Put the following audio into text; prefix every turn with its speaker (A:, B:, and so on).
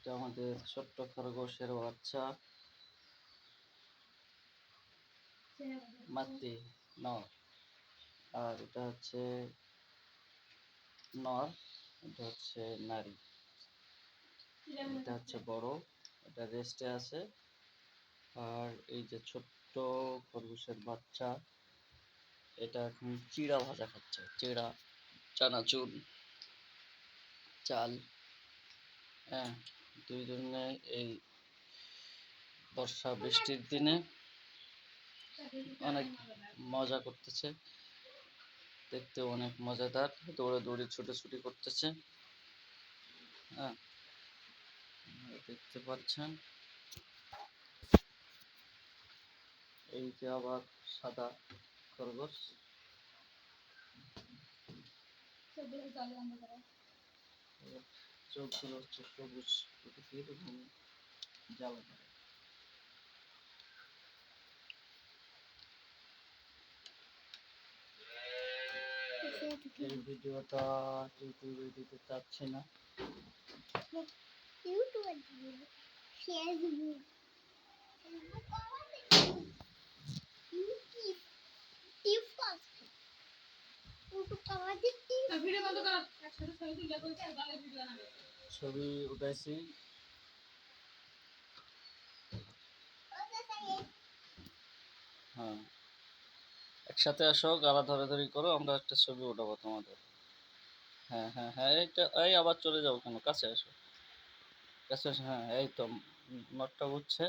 A: এটা আমাদের ছোট্ট খরগোশের বাচ্চা মাতৃ নর, আর এটা হচ্ছে নর, এটা হচ্ছে নারী। এটা হচ্ছে বড়, এটা রেস্টে আছে। আর এই যে ছোট্ট খরগোশের বাচ্চা, এটা এখন চিড়া ভাজা খাচ্ছে, চিড়া, চানাচুর, চাল। হ্যাঁ, দুইজনে এই বর্ষা বৃষ্টির দিনে অনেক মজা করতেছে, দেখতে অনেক মজাদার, দৌড়াদৌড়ি ছোটাছুটি করতেছে। হ্যাঁ, দেখতে পাচ্ছেন। এই যে আবার সাদা খরগোশ, চোখগুলো হচ্ছে সবুজ প্রকৃতির এবং জ্বালা করে। এই ভিডিওটা ইউটিউবে দিতে চাচ্ছি না।
B: ইউটিউবে দিব, ফেসবুক, ইউটিউব, টিকটক, ইউটিউব আমাদের ভিডিও বন্ধ কর, একসাথে ছবি তুলে বলতে তাহলে ভিডিও বানাবে।
A: ছবি উঠাইছি। হ্যাঁ, একসাথে আসো, গালা ধরাধরি করো, আমরা একটা ছবি উঠাবো তোমাদের। হ্যাঁ হ্যাঁ হ্যাঁ, এইটা, এই আবার চলে যাও কেন, কাছে আসো, কাছে আসো। হ্যাঁ, এই তো নটটা বুঝছে।